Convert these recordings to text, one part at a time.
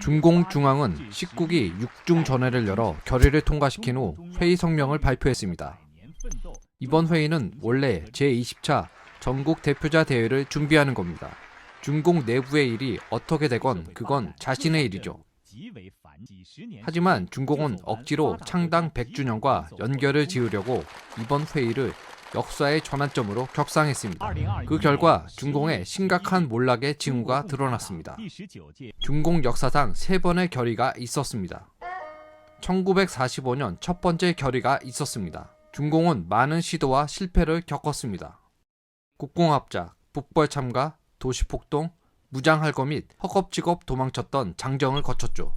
중공 중앙은 19기 6중 전회를 열어 결의를 통과시킨 후 회의 성명을 발표했습니다. 이번 회의는 원래 제20차 전국 대표자 대회를 준비하는 겁니다. 중공 내부의 일이 어떻게 되건 그건 자신의 일이죠. 하지만 중공은 억지로 창당 100주년과 연결을 지으려고 이번 회의를 역사의 전환점으로 격상했습니다. 그 결과 중공의 심각한 몰락의 징후가 드러났습니다. 중공 역사상 3번의 결의가 있었습니다. 1945년 첫 번째 결의가 있었습니다. 중공은 많은 시도와 실패를 겪었습니다. 국공합작, 북벌 참가, 도시폭동, 무장할거 및 허겁지겁 도망쳤던 장정을 거쳤죠.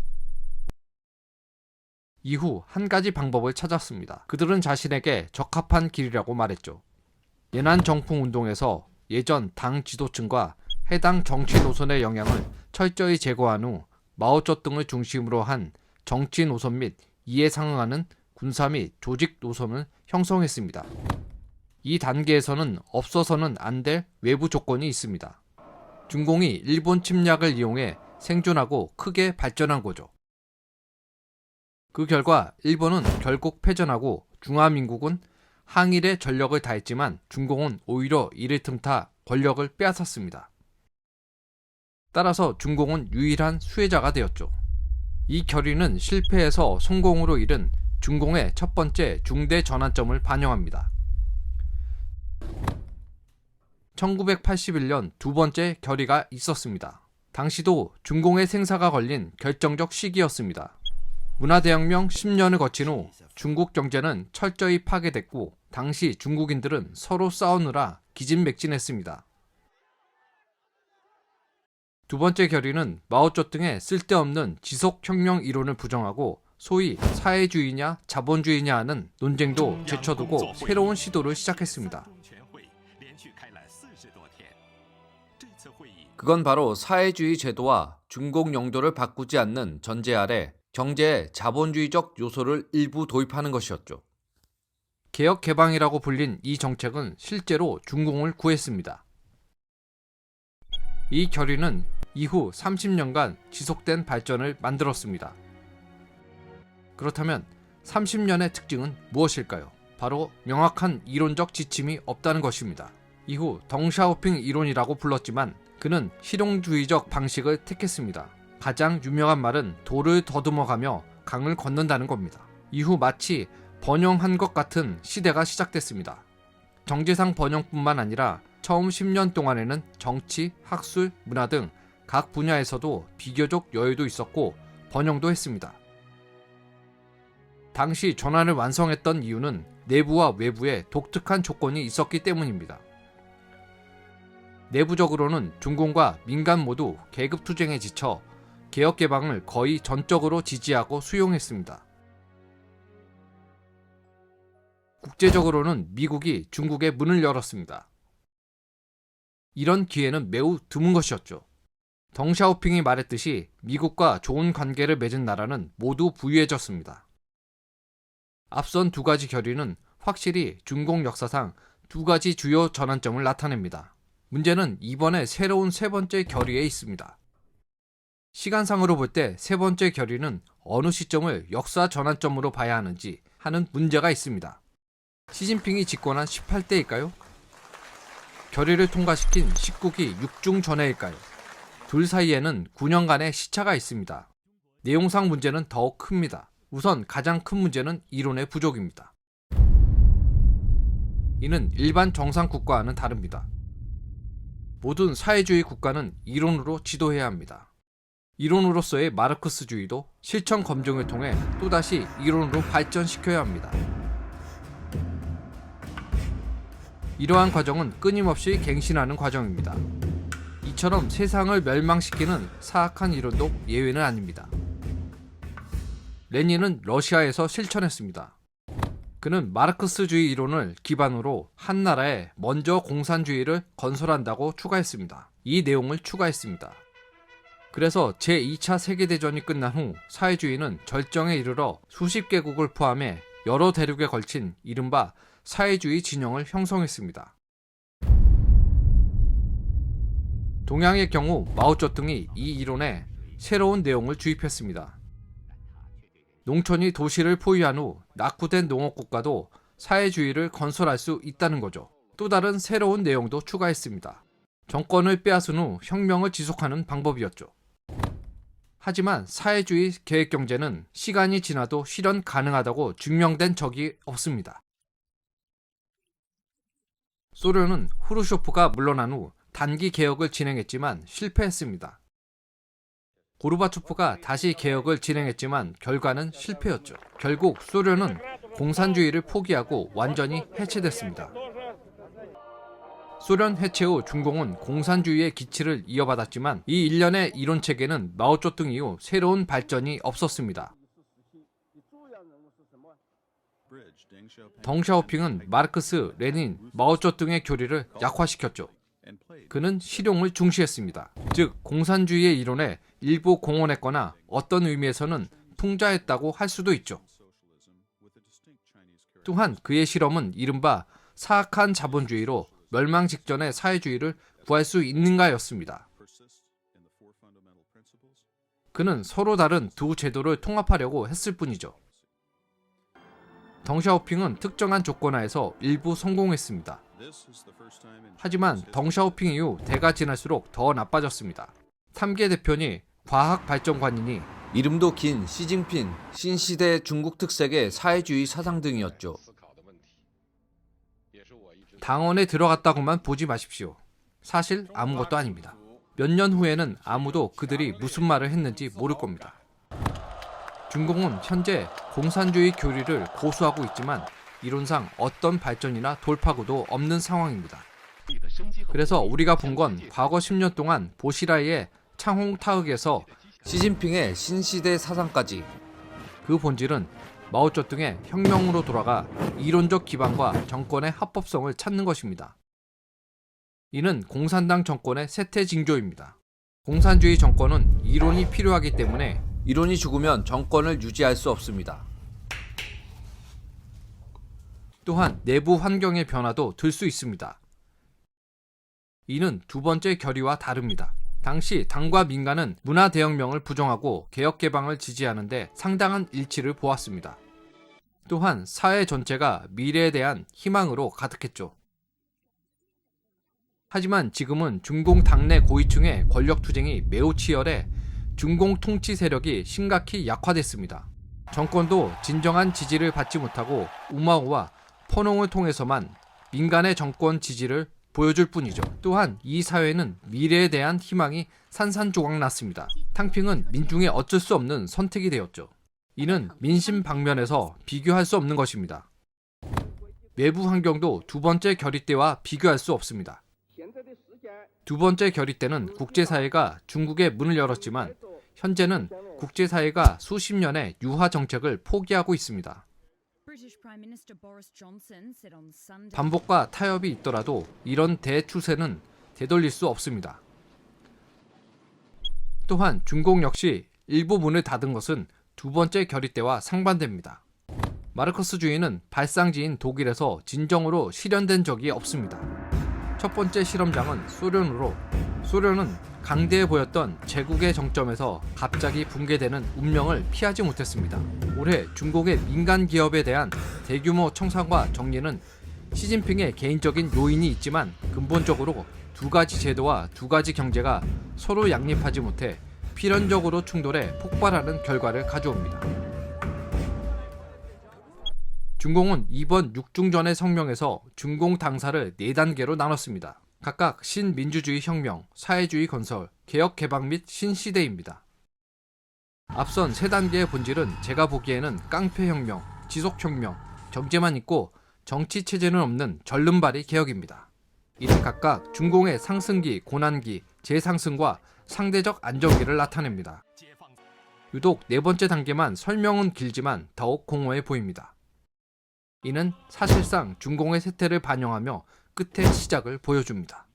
이후 한 가지 방법을 찾았습니다. 그들은 자신에게 적합한 길이라고 말했죠. 예난 정풍 운동에서 예전 당 지도층과 해당 정치 노선의 영향을 철저히 제거한 후 마오쩌둥을 중심으로 한 정치 노선 및 이에 상응하는 군사 및 조직 노선을 형성했습니다. 이 단계에서는 없어서는 안 될 외부 조건이 있습니다. 중공이 일본 침략을 이용해 생존하고 크게 발전한 거죠. 그 결과 일본은 결국 패전하고 중화민국은 항일에 전력을 다했지만 중공은 오히려 이를 틈타 권력을 빼앗았습니다. 따라서 중공은 유일한 수혜자가 되었죠. 이 결의는 실패해서 성공으로 이른 중공의 첫 번째 중대 전환점을 반영합니다. 1981년 두 번째 결의가 있었습니다. 당시도 중공의 생사가 걸린 결정적 시기였습니다. 문화대혁명 10년을 거친 후 중국 경제는 철저히 파괴됐고 당시 중국인들은 서로 싸우느라 기진맥진했습니다. 두 번째 결의는 마오쩌둥의 쓸데없는 지속혁명 이론을 부정하고 소위 사회주의냐 자본주의냐 하는 논쟁도 제쳐두고 새로운 시도를 시작했습니다. 그건 바로 사회주의 제도와 중공 영도를 바꾸지 않는 전제 아래 경제에 자본주의적 요소를 일부 도입하는 것이었죠. 개혁 개방이라고 불린 이 정책은 실제로 중공을 구했습니다. 이 결의는 이후 30년간 지속된 발전을 만들었습니다. 그렇다면 30년의 특징은 무엇일까요? 바로 명확한 이론적 지침이 없다는 것입니다. 이후 덩샤오핑 이론이라고 불렀지만 그는 실용주의적 방식을 택했습니다. 가장 유명한 말은 돌을 더듬어가며 강을 건넌다는 겁니다. 이후 마치 번영한 것 같은 시대가 시작됐습니다. 정재상 번영뿐만 아니라 처음 10년 동안에는 정치, 학술, 문화 등 각 분야에서도 비교적 여유도 있었고 번영도 했습니다. 당시 전환을 완성했던 이유는 내부와 외부에 독특한 조건이 있었기 때문입니다. 내부적으로는 중공과 민간 모두 계급투쟁에 지쳐 개혁 개방을 거의 전적으로 지지하고 수용했습니다. 국제적으로는 미국이 중국에 문을 열었습니다. 이런 기회는 매우 드문 것이었죠. 덩샤오핑이 말했듯이 미국과 좋은 관계를 맺은 나라는 모두 부유해졌습니다. 앞선 두 가지 결의는 확실히 중공 역사상 두 가지 주요 전환점을 나타냅니다. 문제는 이번에 새로운 세 번째 결의에 있습니다. 시간상으로 볼 때 세 번째 결의는 어느 시점을 역사 전환점으로 봐야 하는지 하는 문제가 있습니다. 시진핑이 집권한 18대일까요? 결의를 통과시킨 19기 6중 전회일까요? 둘 사이에는 9년간의 시차가 있습니다. 내용상 문제는 더욱 큽니다. 우선 가장 큰 문제는 이론의 부족입니다. 이는 일반 정상 국가와는 다릅니다. 모든 사회주의 국가는 이론으로 지도해야 합니다. 이론으로서의 마르크스주의도 실천 검증을 통해 또다시 이론으로 발전시켜야 합니다. 이러한 과정은 끊임없이 갱신하는 과정입니다. 이처럼 세상을 멸망시키는 사악한 이론도 예외는 아닙니다. 레닌은 러시아에서 실천했습니다. 그는 마르크스주의 이론을 기반으로 한 나라에 먼저 공산주의를 건설한다고 추가했습니다. 이 내용을 추가했습니다. 그래서 제2차 세계대전이 끝난 후 사회주의는 절정에 이르러 수십 개국을 포함해 여러 대륙에 걸친 이른바 사회주의 진영을 형성했습니다. 동양의 경우 마오쩌둥이 이 이론에 새로운 내용을 주입했습니다. 농촌이 도시를 포위한 후 낙후된 농업국가도 사회주의를 건설할 수 있다는 거죠. 또 다른 새로운 내용도 추가했습니다. 정권을 빼앗은 후 혁명을 지속하는 방법이었죠. 하지만 사회주의 계획경제는 시간이 지나도 실현 가능하다고 증명된 적이 없습니다. 소련은 후르쇼프가 물러난 후 단기 개혁을 진행했지만 실패했습니다. 고르바초프가 다시 개혁을 진행했지만 결과는 실패였죠. 결국 소련은 공산주의를 포기하고 완전히 해체됐습니다. 소련 해체 후 중공은 공산주의의 기치를 이어받았지만 이 일련의 이론체계는 마오쩌둥 이후 새로운 발전이 없었습니다. 덩샤오핑은 마르크스, 레닌, 마오쩌둥의 교리를 약화시켰죠. 그는 실용을 중시했습니다. 즉 공산주의의 이론에 일부 공헌했거나 어떤 의미에서는 풍자했다고 할 수도 있죠. 또한 그의 실험은 이른바 사악한 자본주의로 멸망 직전의 사회주의를 구할 수 있는가였습니다. 그는 서로 다른 두 제도를 통합하려고 했을 뿐이죠. 덩샤오핑은 특정한 조건 하에서 일부 성공했습니다. 하지만 덩샤오핑 이후 대가 지날수록 더 나빠졌습니다. 탐계 대표니 과학발전관이니 이름도 긴 시진핑, 신시대 중국 특색의 사회주의 사상 등이었죠. 당원에 들어갔다고만 보지 마십시오. 사실 아무것도 아닙니다. 몇 년 후에는 아무도 그들이 무슨 말을 했는지 모를 겁니다. 중공은 현재 공산주의 교리를 고수하고 있지만 이론상 어떤 발전이나 돌파구도 없는 상황입니다. 그래서 우리가 본 건 과거 10년 동안 보시라이의 창홍타흑에서 시진핑의 신시대 사상까지 그 본질은 마오쩌둥의 혁명으로 돌아가 이론적 기반과 정권의 합법성을 찾는 것입니다. 이는 공산당 정권의 쇠퇴 징조입니다. 공산주의 정권은 이론이 필요하기 때문에 이론이 죽으면 정권을 유지할 수 없습니다. 또한 내부 환경의 변화도 들 수 있습니다. 이는 두 번째 결의와 다릅니다. 당시 당과 민간은 문화대혁명을 부정하고 개혁개방을 지지하는데 상당한 일치를 보았습니다. 또한 사회 전체가 미래에 대한 희망으로 가득했죠. 하지만 지금은 중공 당내 고위층의 권력투쟁이 매우 치열해 중공 통치 세력이 심각히 약화됐습니다. 정권도 진정한 지지를 받지 못하고 우마우와 포농을 통해서만 민간의 정권 지지를 보여줄 뿐이죠. 또한 이 사회는 미래에 대한 희망이 산산조각났습니다. 탕핑은 민중의 어쩔 수 없는 선택이 되었죠. 이는 민심 방면에서 비교할 수 없는 것입니다. 외부 환경도 두 번째 결의 때와 비교할 수 없습니다. 두 번째 결의 때는 국제사회가 중국에 문을 열었지만 현재는 국제사회가 수십 년의 유화 정책을 포기하고 있습니다. 반복과 타협이 있더라도 이런 대추세는 되돌릴 수 없습니다. 또한 중공 역시 일부 문을 닫은 것은 두 번째 결의 때와 상반됩니다. 마르크스주의는 발상지인 독일에서 진정으로 실현된 적이 없습니다. 첫 번째 실험장은 소련으로 소련은 강대해 보였던 제국의 정점에서 갑자기 붕괴되는 운명을 피하지 못했습니다. 올해 중국의 민간 기업에 대한 대규모 청산과 정리는 시진핑의 개인적인 요인이 있지만 근본적으로 두 가지 제도와 두 가지 경제가 서로 양립하지 못해 필연적으로 충돌해 폭발하는 결과를 가져옵니다. 중공은 이번 6중전의 성명에서 중공 당사를 4단계로 나눴습니다. 각각 신민주주의 혁명, 사회주의 건설, 개혁 개방 및 신시대입니다. 앞선 3단계의 본질은 제가 보기에는 깡패혁명, 지속혁명, 경제만 있고 정치체제는 없는 절름발이 개혁입니다. 이는 각각 중공의 상승기, 고난기, 재상승과 상대적 안정기를 나타냅니다. 유독 4번째 단계만 설명은 길지만 더욱 공허해 보입니다. 이는 사실상 중공의 쇠퇴를 반영하며 끝의 시작을 보여줍니다.